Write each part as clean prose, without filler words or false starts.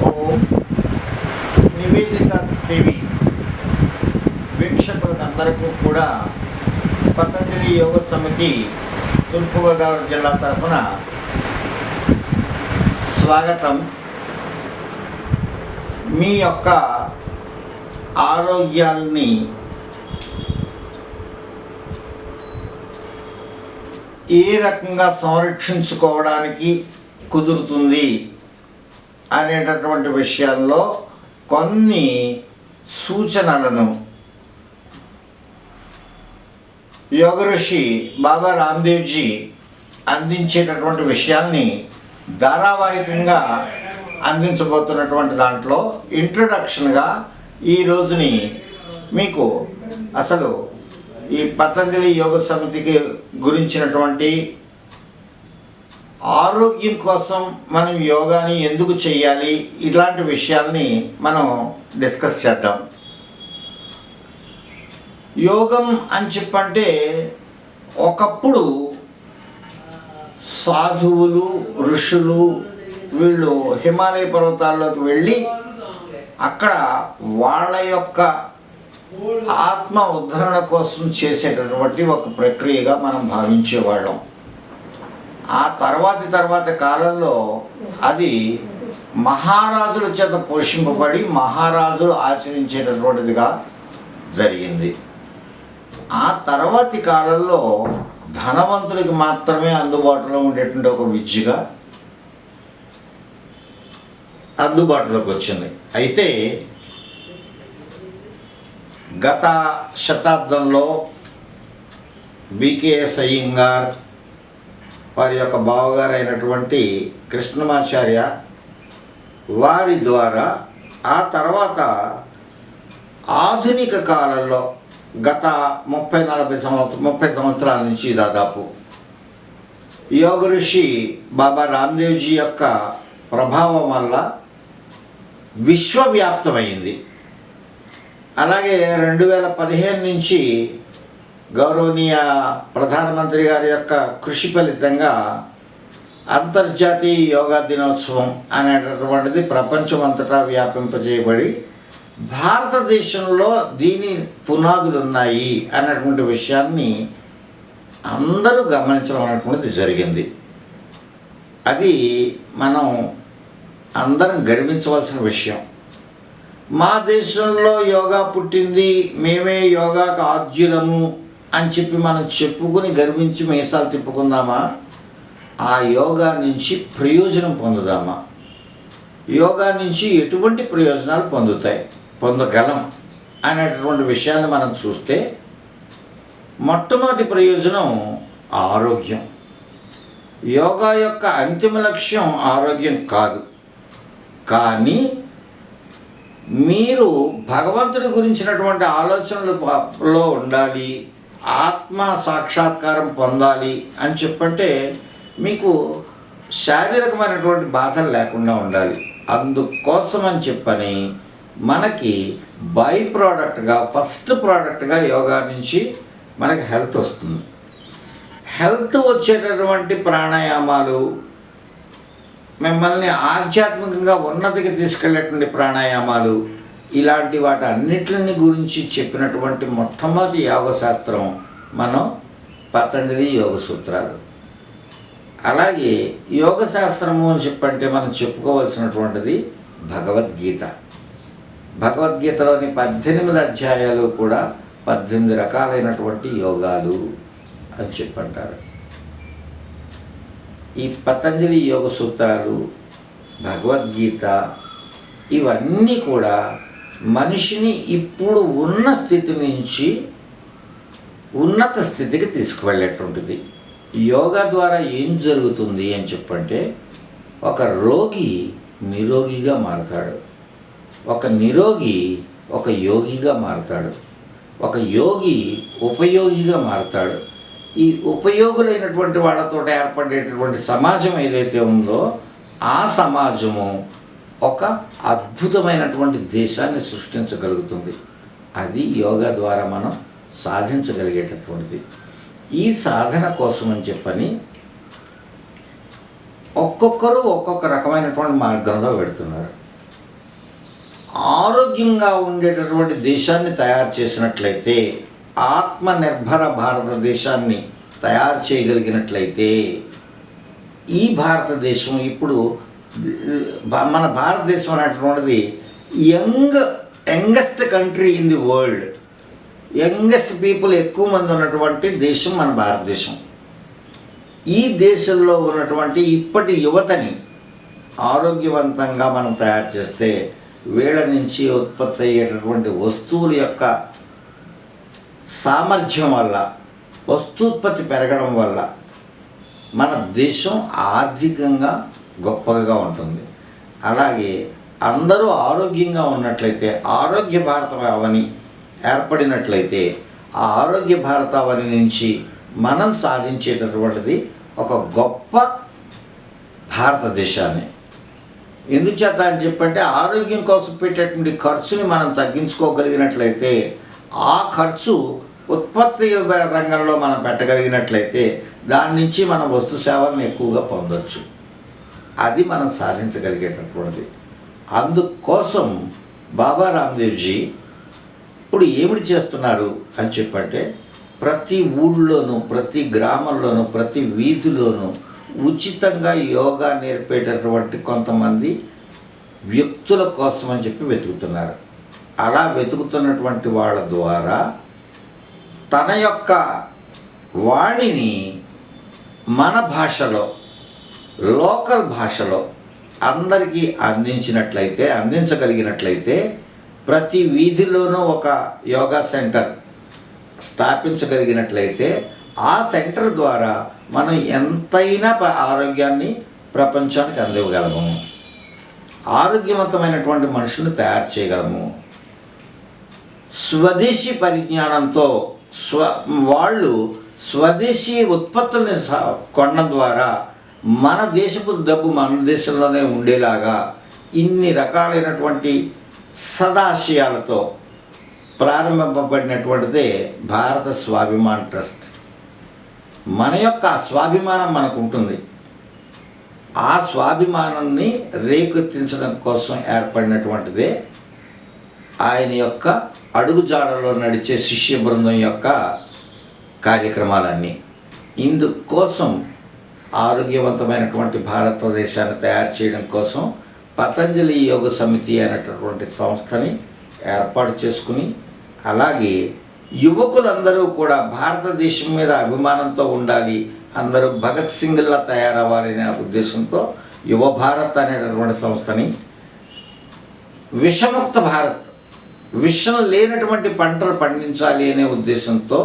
ఓం Nivedita TV వీక్షకులకు అందరికీ కూడా పతంజలి యోగ సమితి తూర్పుగోదావరి జిల్లా తరఫున స్వాగతం. మీ యొక్క ఆరోగ్యాల్ని ఏ రకంగా సంరక్షించుకోవడానికి కుదురుతుంది అనేటటువంటి విషయాల్లో కొన్ని సూచనలను యోగ ఋషి బాబా రామ్దేవ్జీ అందించేటటువంటి విషయాల్ని ధారావాహికంగా అందించబోతున్నటువంటి దాంట్లో ఇంట్రొడక్షన్గా ఈ రోజుని మీకు అసలు ఈ పతంజలి యోగ సమితికి గురించినటువంటి ఆరోగ్యం కోసం మనం యోగాని ఎందుకు చేయాలి, ఇలాంటి విషయాల్ని మనం డిస్కస్ చేద్దాం. యోగం అని చెప్పంటే ఒకప్పుడు సాధువులు ఋషులు వీళ్ళు హిమాలయ పర్వతాల్లోకి వెళ్ళి అక్కడ వాళ్ళ యొక్క ఆత్మ ఉద్ధరణ కోసం చేసేటటువంటి ఒక ప్రక్రియగా మనం భావించేవాళ్ళం. ఆ తర్వాత కాలంలో అది మహారాజుల చేత పోషింపబడి మహారాజులు ఆచరించేటటువంటిదిగా జరిగింది. ఆ తర్వాతి కాలంలో ధనవంతులకి మాత్రమే అందుబాటులో ఉండేటువంటి ఒక విద్యగా అందుబాటులోకి వచ్చింది. అయితే గత శతాబ్దంలో బికేఎస్ అయ్యంగార్ వారి యొక్క బావగారు అయినటువంటి కృష్ణమాచార్య వారి ద్వారా ఆ తర్వాత ఆధునిక కాలంలో గత 30 సంవత్సరాల నుంచి దాదాపు యోగ ఋషి బాబా రామ్దేవ్జీ యొక్క ప్రభావం వల్ల విశ్వవ్యాప్తమైంది. అలాగే 2015 నుంచి గౌరవనీయ ప్రధానమంత్రి గారి యొక్క కృషి ఫలితంగా అంతర్జాతీయ యోగా దినోత్సవం అనేటటువంటిది ప్రపంచమంతటా వ్యాపింపజేయబడి భారతదేశంలో దీని పునాదులు ఉన్నాయి అన్నటువంటి విషయాన్ని అందరూ గమనించడం అనేటువంటిది జరిగింది. అది మనం అందరం గర్వించవలసిన విషయం. మా దేశంలో యోగా పుట్టింది, మేమే యోగాకు ఆద్యులము అని చెప్పి మనం చెప్పుకుని గర్వించి మీసాలు తిప్పుకుందామా? ఆ యోగా నుంచి ప్రయోజనం పొందుదామా? యోగా నుంచి ఎటువంటి ప్రయోజనాలు పొందగలం అనేటటువంటి విషయాన్ని మనం చూస్తే మొట్టమొదటి ప్రయోజనం ఆరోగ్యం. యోగా యొక్క అంతిమ లక్ష్యం ఆరోగ్యం కాదు, కానీ మీరు భగవంతుడి గురించినటువంటి ఆలోచనలలో ఉండాలి, ఆత్మ సాక్షాత్కారం పొందాలి అని చెప్పంటే మీకు శారీరకమైనటువంటి బాధలు లేకుండా ఉండాలి. అందుకోసం అని చెప్పని మనకి బై ప్రోడక్ట్గా ఫస్ట్ ప్రోడక్ట్గా యోగా నుంచి మనకి హెల్త్ వస్తుంది. హెల్త్ వచ్చేటటువంటి ప్రాణాయామాలు, మిమ్మల్ని ఆధ్యాత్మికంగా ఉన్నతికి తీసుకెళ్ళేటువంటి ప్రాణాయామాలు, ఇలాంటి వాటి అన్నిటిని గురించి చెప్పినటువంటి మొట్టమొదటి యోగ శాస్త్రం మనం పతంజలి యోగ సూత్రాలు. అలాగే యోగ శాస్త్రము అని చెప్పంటే మనం చెప్పుకోవాల్సినటువంటిది భగవద్గీత. భగవద్గీతలోని 18 అధ్యాయాలు కూడా 18 రకాలైనటువంటి యోగాలు అని చెప్పంటారు. ఈ పతంజలి యోగ సూత్రాలు, భగవద్గీత ఇవన్నీ కూడా మనిషిని ఇప్పుడు ఉన్న స్థితి నుంచి ఉన్నత స్థితికి తీసుకువెళ్ళేటువంటిది. యోగా ద్వారా ఏం జరుగుతుంది అని చెప్పంటే ఒక రోగి నిరోగిగా మారతాడు, ఒక నిరోగి ఒక యోగిగా మారతాడు, ఒక యోగి ఉపయోగిగా మారతాడు. ఈ ఉపయోగులైనటువంటి వాళ్ళతో ఏర్పడేటటువంటి సమాజం ఏదైతే ఉందో ఆ సమాజము ఒక అద్భుతమైనటువంటి దేశాన్ని సృష్టించగలుగుతుంది. అది యోగా ద్వారా మనం సాధించగలిగేటటువంటిది. ఈ సాధన కోసం అని చెప్పని ఒక్కొక్కరు ఒక్కొక్క రకమైనటువంటి మార్గంలో పెడుతున్నారు. ఆరోగ్యంగా ఉండేటటువంటి దేశాన్ని తయారు చేసినట్లయితే, ఆత్మనిర్భర భారతదేశాన్ని తయారు చేయగలిగినట్లయితే, ఈ భారతదేశం ఇప్పుడు మన భారతదేశం అనేటువంటిది youngest country in the world. Youngest people ఎక్కువ మంది ఉన్నటువంటి దేశం మన భారతదేశం. ఈ దేశంలో ఉన్నటువంటి ఇప్పటి యువతని ఆరోగ్యవంతంగా మనం తయారు చేస్తే, వీళ్ళ నుంచి ఉత్పత్తి అయ్యేటటువంటి వస్తువుల యొక్క సామర్థ్యం వల్ల, వస్తూత్పత్తి పెరగడం వల్ల మన దేశం ఆర్థికంగా గొప్పగా ఉంటుంది. అలాగే అందరూ ఆరోగ్యంగా ఉన్నట్లయితే, ఆరోగ్య భారతావని ఏర్పడినట్లయితే, ఆ ఆరోగ్య భారతావని నుంచి మనం సాధించేటటువంటిది ఒక గొప్ప భారతదేశాన్ని. ఎందుచేత అని చెప్పంటే, ఆరోగ్యం కోసం పెట్టేటువంటి ఖర్చుని మనం తగ్గించుకోగలిగినట్లయితే, ఆ ఖర్చు ఉత్పత్తి రంగంలో మనం పెట్టగలిగినట్లయితే, దాని నుంచి మనం వస్తు సేవలను ఎక్కువగా పొందొచ్చు. అది మనం సాధించగలిగేటటువంటిది. అందుకోసం బాబా రామ్దేవ్జీ ఇప్పుడు ఏమిటి చేస్తున్నారు అని చెప్పంటే, ప్రతి ఊళ్ళోనూ, ప్రతి గ్రామంలోనూ, ప్రతి వీధిలోనూ ఉచితంగా యోగా నేర్పేటటువంటి కొంతమంది వ్యక్తుల కోసం అని చెప్పి వెతుకుతున్నారు. అలా వెతుకుతున్నటువంటి వాళ్ళ ద్వారా తన యొక్క వాణిని మన భాషలో, లోకల్ భాషలో అందరికీ అందించగలిగినట్లయితే, ప్రతి వీధిలోనూ ఒక యోగా సెంటర్ స్థాపించగలిగినట్లయితే, ఆ సెంటర్ ద్వారా మనం ఎంతైనా ఆరోగ్యాన్ని ప్రపంచానికి అందివ్వగలము. ఆరోగ్యవంతమైనటువంటి మనుషులను తయారు చేయగలము. స్వదేశీ పరిజ్ఞానంతో వాళ్ళు స్వదేశీ ఉత్పత్తుల్ని కొనడం ద్వారా మన దేశపు డబ్బు మన దేశంలోనే ఉండేలాగా ఇన్ని రకాలైనటువంటి సదాశయాలతో ప్రారంభింపబడినటువంటిదే భారత స్వాభిమాన్ ట్రస్ట్. మన యొక్క స్వాభిమానం మనకు ఉంటుంది. ఆ స్వాభిమానాన్ని రేకెత్తించడం కోసం ఏర్పడినటువంటిదే ఆయన యొక్క అడుగుజాడలో నడిచే శిష్య బృందం యొక్క కార్యక్రమాలన్నీ. ఇందుకోసం ఆరోగ్యవంతమైనటువంటి భారతదేశాన్ని తయారు చేయడం కోసం పతంజలి యోగ సమితి అనేటటువంటి సంస్థని ఏర్పాటు చేసుకుని, అలాగే యువకులందరూ కూడా భారతదేశం మీద అభిమానంతో ఉండాలి, అందరూ భగత్ సింగ్లా తయారవ్వాలనే ఉద్దేశంతో యువ భారత్ అనేటటువంటి సంస్థని, విషముక్త భారత్, విషం లేనటువంటి పంటలు పండించాలి అనే ఉద్దేశంతో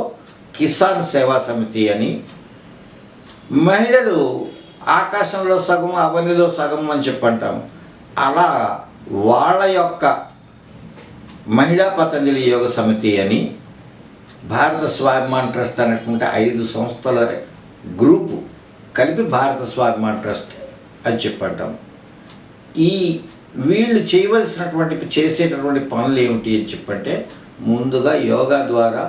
కిసాన్ సేవా సమితి అని, మహిళలు ఆకాశంలో సగం అవనిలో సగం అని చెప్పంటాం, అలా వాళ్ళ యొక్క మహిళా పతంజలి యోగ సమితి అని, భారత స్వాభిమాన్ ట్రస్ట్ అనేటువంటి 5 సంస్థల గ్రూపు కలిపి భారత స్వాభిమాన్ ట్రస్ట్ అని చెప్పంటాం. వీళ్ళు చేసేటటువంటి పనులు ఏమిటి అని చెప్పంటే, ముందుగా యోగా ద్వారా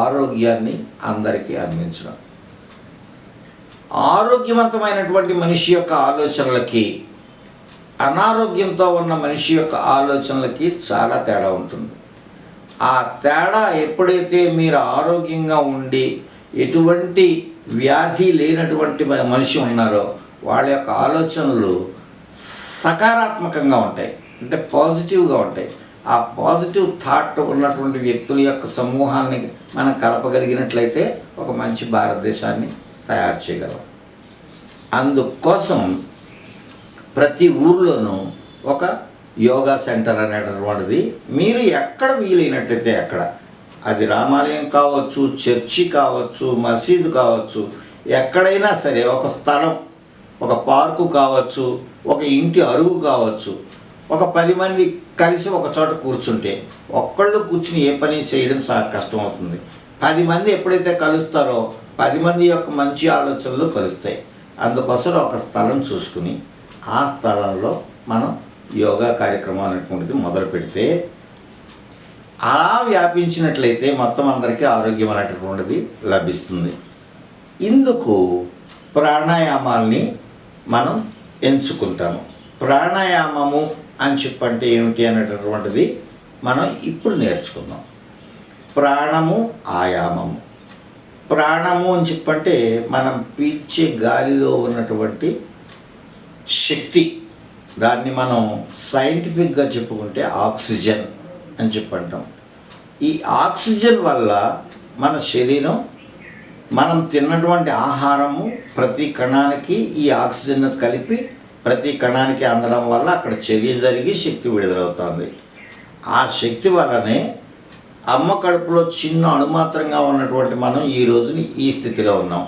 ఆరోగ్యాన్ని అందరికీ అందించడం. ఆరోగ్యవంతమైనటువంటి మనిషి యొక్క ఆలోచనలకి, అనారోగ్యంతో ఉన్న మనిషి యొక్క ఆలోచనలకి చాలా తేడా ఉంటుంది. ఆ తేడా ఎప్పుడైతే మీరు ఆరోగ్యంగా ఉండి ఎటువంటి వ్యాధి లేనటువంటి మనిషి ఉన్నారో, వాళ్ళ యొక్క ఆలోచనలు సకారాత్మకంగా ఉంటాయి, అంటే పాజిటివ్గా ఉంటాయి. ఆ పాజిటివ్ థాట్ ఉన్నటువంటి వ్యక్తుల యొక్క సమూహాన్ని మనం కలపగలిగినట్లయితే ఒక మంచి భారతదేశాన్ని తయారు చేయగలం. అందుకోసం ప్రతి ఊర్లోనూ ఒక యోగా సెంటర్ అనేటటువంటిది మీరు ఎక్కడ వీలైనట్టయితే అక్కడ, అది రామాలయం కావచ్చు, చర్చి కావచ్చు, మసీదు కావచ్చు, ఎక్కడైనా సరే ఒక స్థలం, ఒక పార్కు కావచ్చు, ఒక ఇంటి అరుగు కావచ్చు, ఒక 10 మంది కలిసి ఒక చోట కూర్చుంటే, ఒక్కళ్ళు కూర్చుని ఏ పని చేయడం చాలా కష్టం అవుతుంది. 10 మంది ఎప్పుడైతే కలుస్తారో 10 మంది యొక్క మంచి ఆలోచనలు కలుస్తాయి. అందుకోసం ఒక స్థలం చూసుకుని ఆ స్థలంలో మనం యోగా కార్యక్రమం అనేటువంటిది మొదలు పెడితే, అలా వ్యాపించినట్లయితే మొత్తం అందరికీ ఆరోగ్యం అనేటటువంటిది లభిస్తుంది. ఇందుకు ప్రాణాయామాల్ని మనం ఎంచుకుంటాము. ప్రాణాయామము అని చెప్పంటే ఏమిటి అనేటటువంటిది మనం ఇప్పుడు నేర్చుకుందాం. ప్రాణము, ఆయామము. ప్రాణము అని చెప్పంటే మనం పీల్చే గాలిలో ఉన్నటువంటి శక్తి. దాన్ని మనం సైంటిఫిక్గా చెప్పుకుంటే ఆక్సిజన్ అని చెప్పంటాం. ఈ ఆక్సిజన్ వల్ల మన శరీరం, మనం తిన్నటువంటి ఆహారము ప్రతి కణానికి ఈ ఆక్సిజన్ కలిపి ప్రతి కణానికి అందడం వల్ల అక్కడ చర్య జరిగి శక్తి విడుదలవుతుంది. ఆ శక్తి వల్లనే అమ్మ కడుపులో చిన్న అణుమాత్రంగా ఉన్నటువంటి మనం ఈ రోజుని ఈ స్థితిలో ఉన్నాం.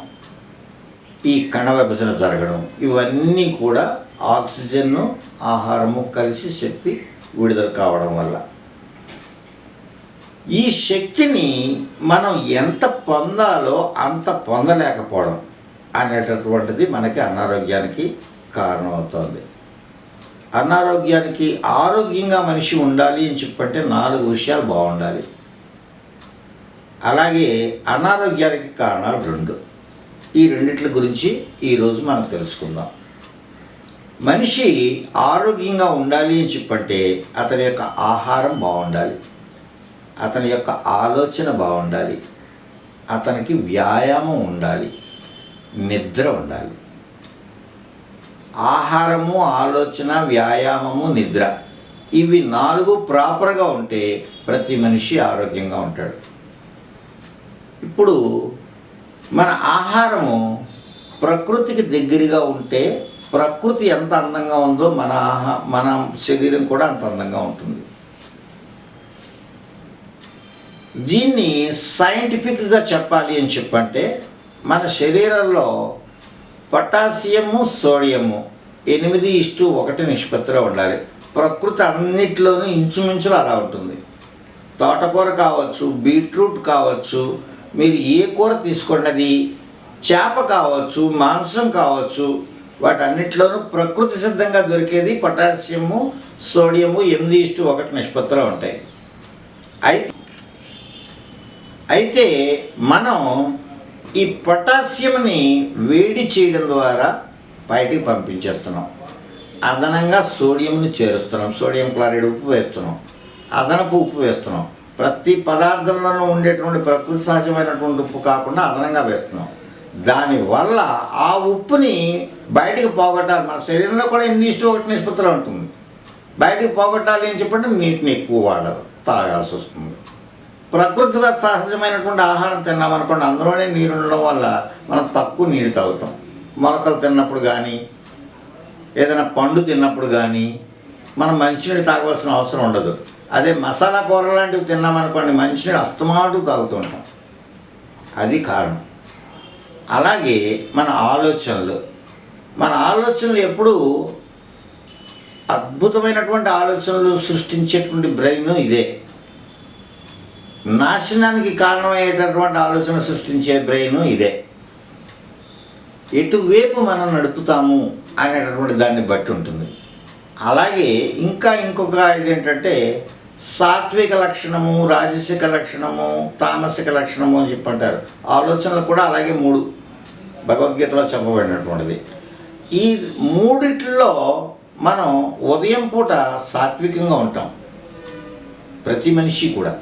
ఈ కణ విభజన జరగడం, ఇవన్నీ కూడా ఆక్సిజన్ను ఆహారము కలిసి శక్తి విడుదల కావడం వల్ల. ఈ శక్తిని మనం ఎంత పొందాలో అంత పొందలేకపోవడం అనేటటువంటిది మనకి అనారోగ్యానికి కారణమవుతుంది. అనారోగ్యానికి, ఆరోగ్యంగా మనిషి ఉండాలి అని చెప్పంటే 4 విషయాలు బాగుండాలి. అలాగే అనారోగ్యానికి కారణాలు 2. ఈ రెండిట్ల గురించి ఈరోజు మనం తెలుసుకుందాం. మనిషి ఆరోగ్యంగా ఉండాలి అని చెప్పంటే అతని యొక్క ఆహారం బాగుండాలి, అతని యొక్క ఆలోచన బాగుండాలి, అతనికి వ్యాయామం ఉండాలి, నిద్ర ఉండాలి. ఆహారము, ఆలోచన, వ్యాయామము, నిద్ర, ఇవి 4 ప్రాపర్గా ఉంటే ప్రతి మనిషి ఆరోగ్యంగా ఉంటాడు. ఇప్పుడు మన ఆహారము ప్రకృతికి దగ్గరగా ఉంటే ప్రకృతి ఎంత అందంగా ఉందో మన శరీరం కూడా అంత అందంగా ఉంటుంది. దీన్ని సైంటిఫిక్గా చెప్పాలి అని చెప్పంటే మన శరీరంలో పొటాషియము, సోడియము 8:1 నిష్పత్తిలో ఉండాలి. ప్రకృతి అన్నిట్లోనూ ఇంచుమించులు అలా ఉంటుంది. తోటకూర కావచ్చు, బీట్రూట్ కావచ్చు, మీరు ఏ కూర తీసుకోండి, అది చేప కావచ్చు, మాంసం కావచ్చు, వాటన్నిటిలోనూ ప్రకృతి సిద్ధంగా దొరికేది పొటాషియము, సోడియము 8:1 నిష్పత్తిలో ఉంటాయి. అయితే మనం ఈ పొటాషియంని వేడి చేయడం ద్వారా బయటికి పంపించేస్తున్నాం. అదనంగా సోడియంని చేరుస్తున్నాం. సోడియం క్లోరైడ్ ఉప్పు వేస్తున్నాం, అదనపు ఉప్పు వేస్తున్నాం. ప్రతి పదార్థంలోనూ ఉండేటువంటి ప్రకృతి సహజమైనటువంటి ఉప్పు కాకుండా అదనంగా వేస్తున్నాం. దానివల్ల ఆ ఉప్పుని బయటికి పోగొట్టాలి. మన శరీరంలో కూడా 8:1 నిష్పత్తిలో ఉంటుంది. బయటికి పోగొట్టాలి అని చెప్పంటే నీటిని ఎక్కువ వాడాలి, తాగాల్సి వస్తుంది. ప్రకృతి సహజమైనటువంటి ఆహారం తిన్నామనుకోండి, అందులోనే నీరు ఉండడం వల్ల మనం తక్కువ నీరు తాగుతాం. మొలకలు తిన్నప్పుడు కానీ, ఏదైనా పండు తిన్నప్పుడు కానీ మనం మంచినీళ్ళు తాగవలసిన అవసరం ఉండదు. అదే మసాలా కూర లాంటివి తిన్నామనుకోండి, మంచినీళ్ళు అస్తమాటు తాగుతుంటాం. అది కారణం. అలాగే మన ఆలోచనలు ఎప్పుడూ అద్భుతమైనటువంటి ఆలోచనలు సృష్టించేటువంటి బ్రెయిన్ ఇదే. నాశనానికి కారణమయ్యేటటువంటి ఆలోచన సృష్టించే బ్రెయిన్ ఇదే. ఎటువైపు మనం నడుపుతాము అనేటటువంటి దాన్ని బట్టి ఉంటుంది. అలాగే ఇంకొక ఇదేంటంటే సాత్విక లక్షణము, రాజసిక లక్షణము, తామసిక లక్షణము అని చెప్పంటారు. ఆలోచనలు కూడా అలాగే 3 భగవద్గీతలో చెప్పబడినటువంటిది. ఈ 3 మనం ఉదయం పూట సాత్వికంగా ఉంటాం. ప్రతి మనిషి కూడా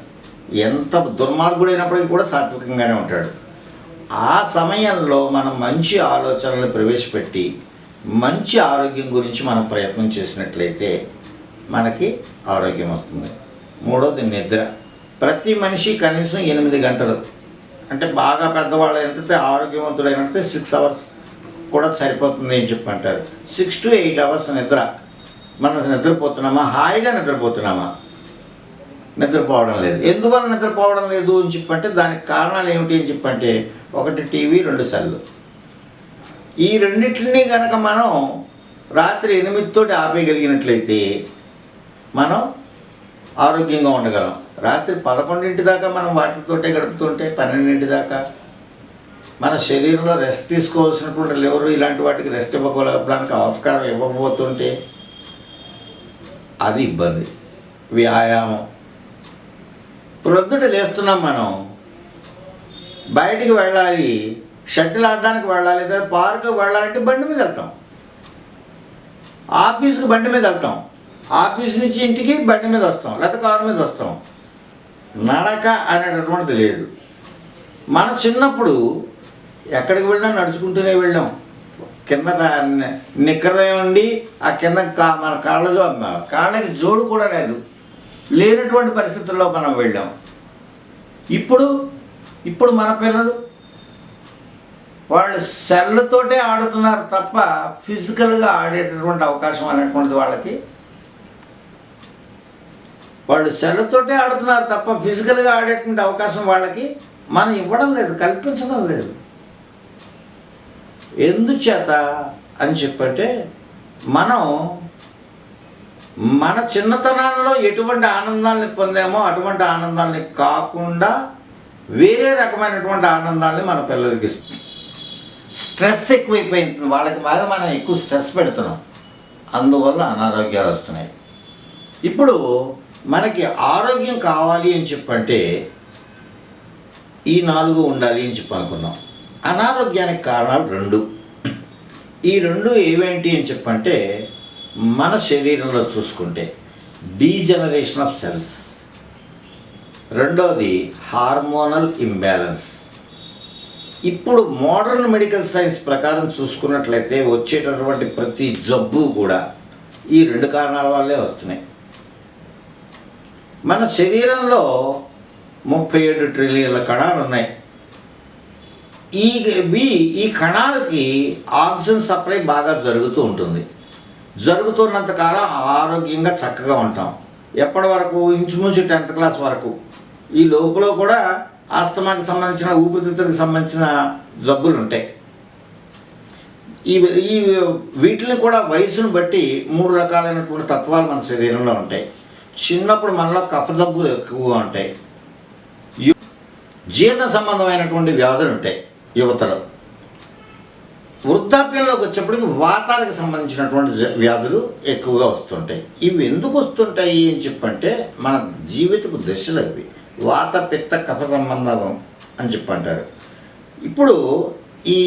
ఎంత దుర్మార్గుడైనప్పటికీ కూడా సాత్వికంగానే ఉంటాడు. ఆ సమయంలో మనం మంచి ఆలోచనలు ప్రవేశపెట్టి మంచి ఆరోగ్యం గురించి మనం ప్రయత్నం చేసినట్లయితే మనకి ఆరోగ్యం వస్తుంది. 3వది నిద్ర. ప్రతి మనిషి కనీసం 8 గంటలు, అంటే బాగా పెద్దవాళ్ళు ఏంటంటే ఆరోగ్యవంతుడైనంటే 6 అవర్స్ కూడా సరిపోతుంది అని చెప్పంటారు. 6 to 8 అవర్స్ నిద్ర. మనం నిద్రపోతున్నామా? హాయిగా నిద్రపోతున్నామా? నిద్రపోవడం లేదు. ఎందువల్ల నిద్రపోవడం లేదు అని చెప్పంటే దానికి కారణాలు ఏమిటి అని చెప్పంటే 1 టీవీ, 2 సెల్లు. ఈ రెండింటిని కనుక మనం రాత్రి 8 ఆపేయగలిగినట్లయితే మనం ఆరోగ్యంగా ఉండగలం. రాత్రి 11 దాకా మనం వాటితోటే గడుపుతుంటే 12 దాకా మన శరీరంలో రెస్ట్ తీసుకోవాల్సినటువంటి లివర్ ఇలాంటి వాటికి రెస్ట్ ఇవ్వడానికి ఆస్కారం ఇవ్వకపోతుంటే అది ఇబ్బంది. వ్యాయామం. ప్రొద్దుట లేస్తున్నాం, మనం బయటికి వెళ్ళాలి, షటిల్ ఆడడానికి వెళ్ళాలి, లేదా పార్కు వెళ్ళాలంటే బండి మీద వెళ్తాం, ఆఫీస్కి బండి మీద వెళ్తాం. ఆఫీస్ నుంచి ఇంటికి బండి మీద వస్తాం, లేకపోతే కారు మీద వస్తాం. నడక అనేటటువంటిది లేదు. మన చిన్నప్పుడు ఎక్కడికి వెళ్ళినా నడుచుకుంటూనే వెళ్ళాం. కింద నిక్కరే ఉండి ఆ కింద మన కాళ్ళకి జోడు కూడా లేనటువంటి పరిస్థితుల్లో మనం వెళ్ళాం. ఇప్పుడు మన పిల్లలు వాళ్ళు సెల్తోటే ఆడుతున్నారు తప్ప ఫిజికల్గా ఆడేటటువంటి అవకాశం అనేటువంటిది వాళ్ళు సెల్తోటే ఆడుతున్నారు తప్ప ఫిజికల్గా ఆడేటువంటి అవకాశం వాళ్ళకి మనం ఇవ్వడం లేదు, కల్పించడం లేదు. ఎందుచేత అని చెప్పంటే మనం మన చిన్నతనంలో ఎటువంటి ఆనందాన్ని పొందామో అటువంటి ఆనందాన్ని కాకుండా వేరే రకమైనటువంటి ఆనందాన్ని మన పిల్లలకి ఇస్తాం. స్ట్రెస్ ఎక్కువైపోయింది వాళ్ళకి, మీద మనం ఎక్కువ స్ట్రెస్ పెడుతున్నాం, అందువల్ల అనారోగ్యాలు వస్తున్నాయి. ఇప్పుడు మనకి ఆరోగ్యం కావాలి అని చెప్పంటే ఈ 4 ఉండాలి అని చెప్పి అనుకున్నాం. అనారోగ్యానికి కారణాలు 2. ఈ 2 ఏవేంటి అని చెప్పంటే మన శరీరంలో చూసుకుంటే డీజనరేషన్ ఆఫ్ సెల్స్, రెండోది హార్మోనల్ ఇంబ్యాలెన్స్. ఇప్పుడు మోడర్న్ మెడికల్ సైన్స్ ప్రకారం చూసుకున్నట్లయితే వచ్చేటటువంటి ప్రతి జబ్బు కూడా ఈ 2 కారణాల వల్లే వస్తున్నాయి. మన శరీరంలో 37 ట్రిలియన్ల కణాలు ఉన్నాయి. ఈ కణాలకి ఆక్సిజన్ సప్లై బాగా జరుగుతూ ఉంటుంది. జరుగుతున్నంతకాలం ఆరోగ్యంగా చక్కగా ఉంటాం. ఎప్పటి వరకు? ఇంచుమించు 10th క్లాస్ వరకు. ఈ లోపల కూడా ఆస్తమాకి సంబంధించిన, ఊపిరితిత్తులకు సంబంధించిన జబ్బులు ఉంటాయి. వీటిని కూడా వయసును బట్టి 3 రకాలైనటువంటి తత్వాలు మన శరీరంలో ఉంటాయి. చిన్నప్పుడు మనలో కఫ జబ్బులు ఎక్కువగా ఉంటాయి. జీర్ణ సంబంధమైనటువంటి వ్యాధులు ఉంటాయి యువతలో. వృద్ధాప్యంలోకి వచ్చేప్పటికి వాతాలకు సంబంధించినటువంటి వ్యాధులు ఎక్కువగా వస్తుంటాయి. ఇవి ఎందుకు వస్తుంటాయి అని చెప్పంటే మన జీవితపు దశలు అవి. వాత పిత్త కఫ సంబంధం అని చెప్పంటారు. ఇప్పుడు ఈ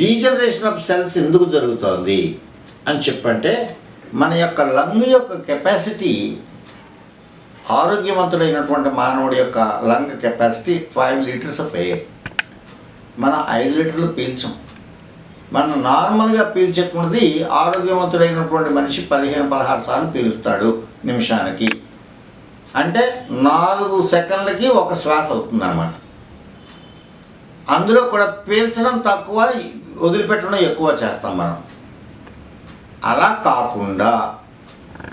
డీజనరేషన్ ఆఫ్ సెల్స్ ఎందుకు జరుగుతుంది అని చెప్పంటే మన యొక్క లంగ్ యొక్క కెపాసిటీ, ఆరోగ్యవంతుడైనటువంటి మానవుడి యొక్క lung capacity 5 litres of air. మనం 5 లీటర్లు పీల్చాం. మనం నార్మల్గా పీల్చేటువంటిది ఆరోగ్యవంతుడైనటువంటి మనిషి 15-16 సార్లు పీలుస్తాడు నిమిషానికి. అంటే 4 సెకండ్లకి ఒక శ్వాస అవుతుందన్నమాట. అందులో కూడా పీల్చడం తక్కువ, వదిలిపెట్టడం ఎక్కువ చేస్తాం మనం. అలా కాకుండా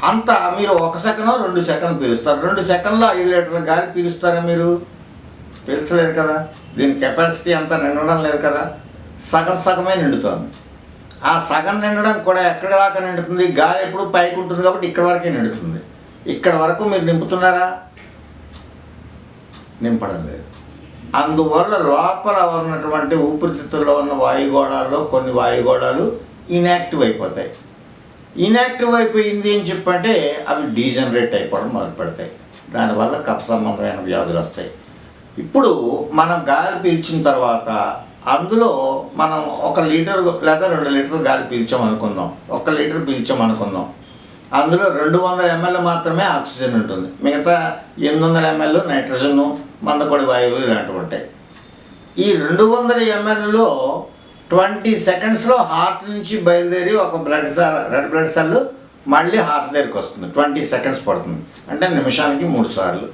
అంతా మీరు 1 సెకండ్ 2 సెకండ్లు పీలుస్తారు. 2 సెకండ్లో 5 లీటర్ల గాలి పీలుస్తారా మీరు? పీల్చలేరు కదా. దీని కెపాసిటీ అంతా నిండడం లేదు కదా, సగమే నిండుతుంది. ఆ సగం నిండడం కూడా ఎక్కడి దాకా నిండుతుంది? గాలి ఎప్పుడు పైకి ఉంటుంది కాబట్టి ఇక్కడ వరకే నిండుతుంది. ఇక్కడ వరకు మీరు నింపుతున్నారా? నింపడం లేదు. అందువల్ల లోపల ఉన్నటువంటి ఊపిరితిత్తుల్లో ఉన్న వాయుగోళాల్లో కొన్ని వాయుగోళాలు ఇన్యాక్టివ్ అయిపోతాయి. ఇన్యాక్టివ్ అయిపోయింది అని చెప్పంటే అవి డీజనరేట్ అయిపోవడం మొదలు పెడతాయి. దానివల్ల కఫ సంబంధమైన వ్యాధులు వస్తాయి. ఇప్పుడు మనం గాలి పీల్చిన తర్వాత అందులో మనం 1 లీటర్ లేదా 2 లీటర్లు గాలి పీల్చామనుకుందాం. 1 లీటర్ పీల్చామనుకుందాం. అందులో 200 ml మాత్రమే ఆక్సిజన్ ఉంటుంది. మిగతా 800 ml నైట్రోజన్, మందకొడి వాయువులు ఇలాంటివి ఉంటాయి. ఈ 200 mlలో 20 సెకండ్స్లో హార్ట్ నుంచి బయలుదేరి ఒక రెడ్ బ్లడ్ సెల్ మళ్ళీ హార్ట్ దగ్గరికి వస్తుంది. 20 సెకండ్స్ పడుతుంది. అంటే నిమిషానికి 3 సార్లు.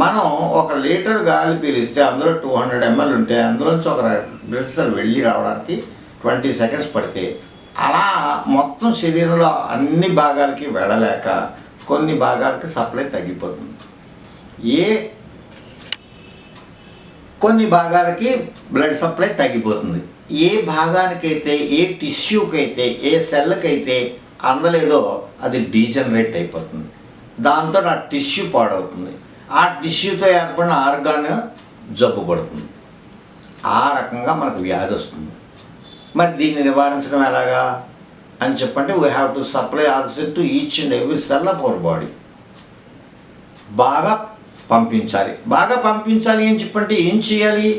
మనం 1 లీటర్ గాలి పీలిస్తే అందులో 200 ml ఉంటే అందులోంచి ఒక బ్లడ్ సెల్ వెళ్ళి రావడానికి 20 సెకండ్స్ పడితే అలా మొత్తం శరీరంలో అన్ని భాగాలకి వెళ్ళలేక కొన్ని భాగాలకి సప్లై తగ్గిపోతుంది. కొన్ని భాగాలకి బ్లడ్ సప్లై తగ్గిపోతుంది. ఏ భాగానికైతే, ఏ టిష్యూకైతే, ఏ సెల్కైతే అందలేదో అది డీజనరేట్ అయిపోతుంది. దాంతో ఆ టిష్యూ పాడవుతుంది. ఆ టిష్యూతో ఏర్పడిన ఆర్గాన్ జబ్బు పడుతుంది. ఆ రకంగా మనకు వ్యాధి వస్తుంది. మరి దీన్ని నివారించడం ఎలాగా అని చెప్పంటే we have to supply oxygen to each and every cell of our body. బాగా పంపించాలి అని చెప్పంటే ఏం చేయాలి?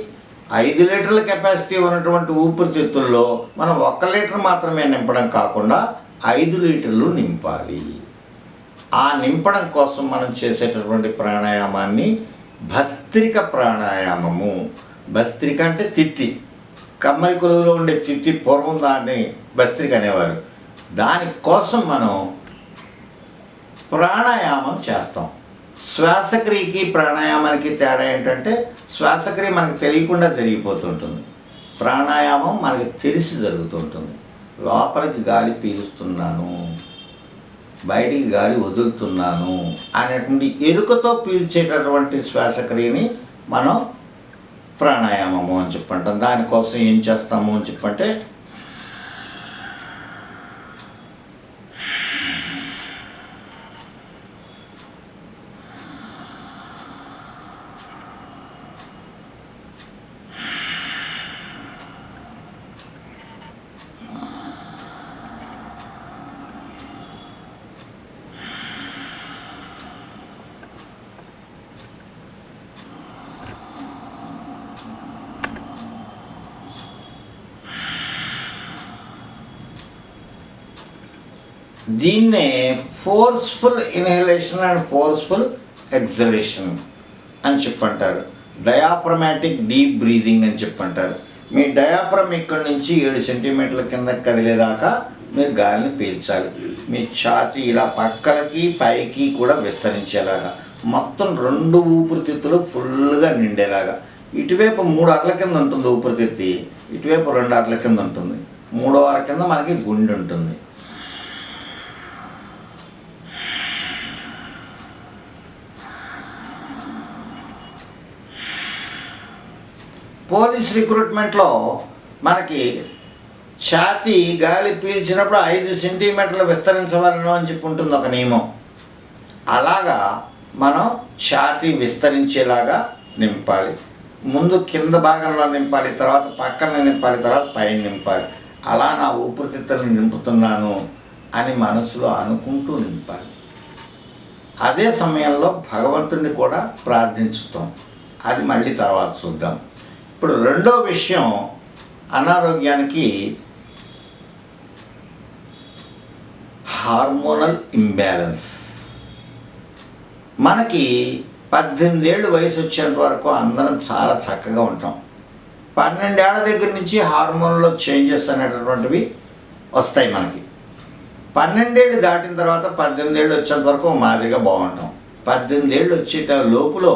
5 లీటర్ల కెపాసిటీ ఉన్నటువంటి ఊపిరితిత్తుల్లో మనం 1 లీటర్ మాత్రమే నింపడం కాకుండా 5 లీటర్లు నింపాలి. ఆ నింపడం కోసం మనం చేసేటటువంటి ప్రాణాయామాన్ని భస్త్రిక ప్రాణాయామము. భస్త్రిక అంటే తిత్తి, కమ్మరి కొలువులో ఉండే తిత్తి, పూర్వం దాన్ని భస్త్రిక అనేవారు. దానికోసం మనం ప్రాణాయామం చేస్తాం. శ్వాసక్రియకి ప్రాణాయామానికి తేడా ఏంటంటే శ్వాసక్రియ మనకు తెలియకుండా జరిగిపోతుంటుంది, ప్రాణాయామం మనకి తెలిసి జరుగుతుంటుంది. లోపలికి గాలి పీలుస్తున్నాను, బయటికి గాలి వదులుతున్నాను అనేటువంటి ఎరుకతో పీల్చేటటువంటి శ్వాసక్రియని మనం ప్రాణాయామము అని చెప్పంటాం. దానికోసం ఏం చేస్తాము అని చెప్పంటే దీన్నే forceful inhalation and forceful exhalation అని చెప్పంటారు. డయాఫ్రమాటిక్ డీప్ బ్రీదింగ్ అని చెప్పంటారు. మీ డయాఫ్రమ్ ఇక్కడి నుంచి 7 సెంటీమీటర్ల కింద కదిలేదాకా మీరు గాలిని పీల్చాలి. మీ ఛాతీ ఇలా పక్కలకి పైకి కూడా విస్తరించేలాగా, మొత్తం 2 ఊపిరితిత్తులు ఫుల్గా నిండేలాగా. ఇటువైపు 3 అరల కింద ఉంటుంది ఊపిరితిత్తి, ఇటువైపు 2 అరల కింద ఉంటుంది. 3వ అర కింద మనకి గుండె ఉంటుంది. పోలీస్ రిక్రూట్మెంట్లో మనకి ఛాతీ గాలి పీల్చినప్పుడు 5 సెంటీమీటర్లు విస్తరించవలను అని చెప్పి ఉంటుంది ఒక నియమం. అలాగా మనం ఛాతీ విస్తరించేలాగా నింపాలి. ముందు కింద భాగంలో నింపాలి, తర్వాత పక్కన నింపాలి, తర్వాత పైన నింపాలి. అలా నా ఊపిరితిత్తులను నింపుతున్నాను అని మనసులో అనుకుంటూ నింపాలి. అదే సమయంలో భగవంతుడిని కూడా ప్రార్థించుతాం. అది మళ్ళీ తర్వాత చూద్దాం. ఇప్పుడు రెండో విషయం, అనారోగ్యానికి హార్మోనల్ ఇంబ్యాలెన్స్. మనకి 18 ఏళ్ళు వయసు వచ్చేంత వరకు అందరం చాలా చక్కగా ఉంటాం. 12 ఏళ్ల దగ్గర నుంచి హార్మోన్లో చేంజెస్ అనేటటువంటివి వస్తాయి మనకి. 12 ఏళ్ళు దాటిన తర్వాత 18 ఏళ్ళు వచ్చేంత వరకు మాదిరిగా బాగుంటాం. 18 ఏళ్ళు వచ్చేట లోపులో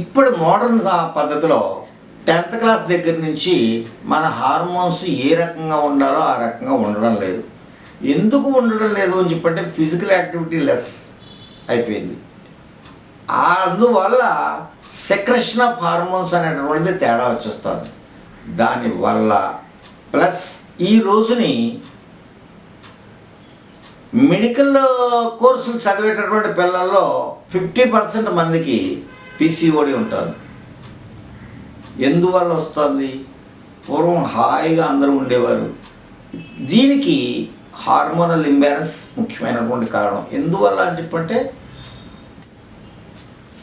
ఇప్పుడు మోడర్న్ పద్ధతిలో 10th క్లాస్ దగ్గర నుంచి మన హార్మోన్స్ ఏ రకంగా ఉండాలో ఆ రకంగా ఉండడం లేదు. ఎందుకు ఉండడం లేదు అని చెప్పంటే ఫిజికల్ యాక్టివిటీ లెస్ అయిపోయింది. అందువల్ల సెక్రెషన్ ఆఫ్ హార్మోన్స్ అనేటువంటిది తేడా వచ్చేస్తుంది. దానివల్ల ప్లస్ ఈ రోజుని మెడికల్ కోర్సులు చదివేటటువంటి పిల్లల్లో 50% మందికి పీసీఓడి ఉంటుంది. ఎందువల్ల వస్తుంది? పూర్వం హాయిగా అందరూ ఉండేవారు. దీనికి హార్మోనల్ ఇంబ్యాలెన్స్ ముఖ్యమైనటువంటి కారణం. ఎందువల్ల అని చెప్పంటే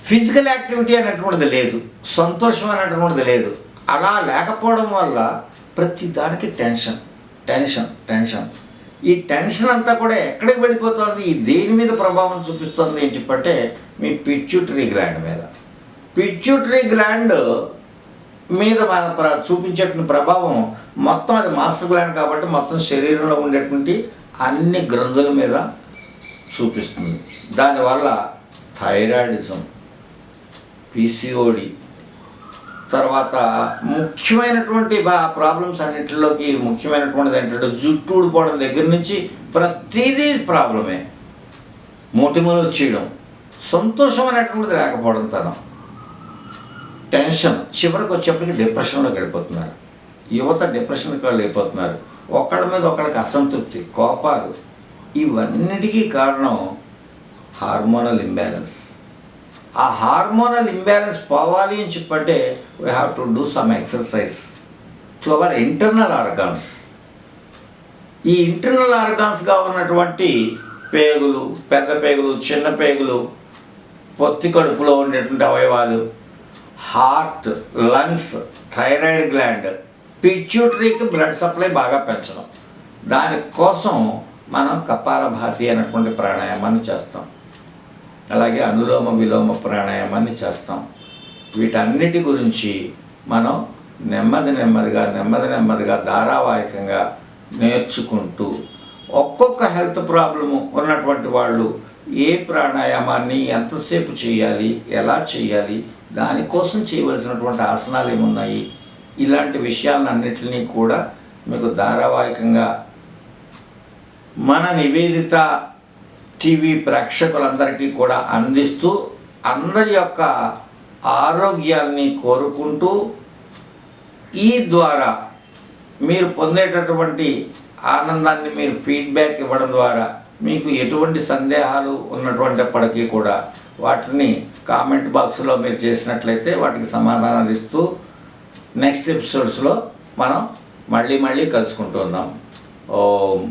ఫిజికల్ యాక్టివిటీ అనేటువంటిది లేదు, సంతోషం అనేటువంటిది లేదు. అలా లేకపోవడం వల్ల ప్రతి దానికి టెన్షన్ టెన్షన్ టెన్షన్. ఈ టెన్షన్ అంతా కూడా ఎక్కడికి వెళ్ళిపోతుంది? ఈ దేని మీద ప్రభావం చూపిస్తుంది అని చెప్పంటే మీ పిట్యూటరీ గ్లాండ్ మీద. పిట్యూటరీ గ్లాండ్ మీద మన చూపించేటువంటి ప్రభావం మొత్తం అది మాస్టర్ గ్లాండ్ కాబట్టి మొత్తం శరీరంలో ఉండేటువంటి అన్ని గ్రంథుల మీద చూపిస్తుంది. దానివల్ల థైరాయిడిజం, పీసీఓడి, తర్వాత ముఖ్యమైనటువంటి ప్రాబ్లమ్స్ అన్నింటిలోకి ముఖ్యమైనటువంటిది ఏంటంటే జుట్టు ఊడిపోవడం దగ్గర నుంచి ప్రతిదీ ప్రాబ్లమే. మొటిమలు వచ్చేయడం, సంతోషం అనేటువంటిది లేకపోవడం, తనం, టెన్షన్, చివరికి వచ్చేప్పటికి డిప్రెషన్లోకి వెళ్ళిపోతున్నారు. యువత డిప్రెషన్కి వెళ్ళిపోతున్నారు. ఒకళ్ళ మీద ఒకళ్ళకి అసంతృప్తి, కోపాలు, ఇవన్నిటికీ కారణం హార్మోనల్ ఇంబ్యాలెన్స్. ఆ హార్మోనల్ ఇంబ్యాలెన్స్ పోవాలి అని చెప్పంటే we have to do some exercise to our internal organs. ఈ ఇంటర్నల్ ఆర్గాన్స్గా ఉన్నటువంటి పేగులు, పెద్ద పేగులు, చిన్న పేగులు, పొత్తి కడుపులో ఉండేటువంటి అవయవాలు, హార్ట్, లంగ్స్, థైరాయిడ్ గ్లాండ్, పిట్యూటరీకి బ్లడ్ సప్లై బాగా పెంచడం. దానికోసం మనం కపాలభాతి అనేటువంటి ప్రాణాయామాన్ని చేస్తాం. అలాగే అనులోమ విలోమ ప్రాణాయామాన్ని చేస్తాం. వీటన్నిటి గురించి మనం నెమ్మదిగా ధారావాహికంగా నేర్చుకుంటూ ఒక్కొక్క హెల్త్ ప్రాబ్లము ఉన్నటువంటి వాళ్ళు ఏ ప్రాణాయామాన్ని ఎంతసేపు చేయాలి, ఎలా చేయాలి, దానికోసం చేయవలసినటువంటి ఆసనాలు ఏమున్నాయి, ఇలాంటి విషయాలన్నింటినీ కూడా మీకు ధారావాహికంగా మన నివేదిత టీవీ ప్రేక్షకులందరికీ కూడా అందిస్తూ అందరి యొక్క ఆరోగ్యాన్ని కోరుకుంటూ ఈ ద్వారా మీరు పొందేటటువంటి ఆనందాన్ని మీరు ఫీడ్బ్యాక్ ఇవ్వడం ద్వారా మీకు ఎటువంటి సందేహాలు ఉన్నటువంటిప్పటికీ కూడా వాటిని కామెంట్ బాక్స్లో మీరు చేసినట్లయితే వాటికి సమాధానాలు ఇస్తూ నెక్స్ట్ ఎపిసోడ్స్లో మనం మళ్ళీ కలుసుకుంటున్నాం. ఓం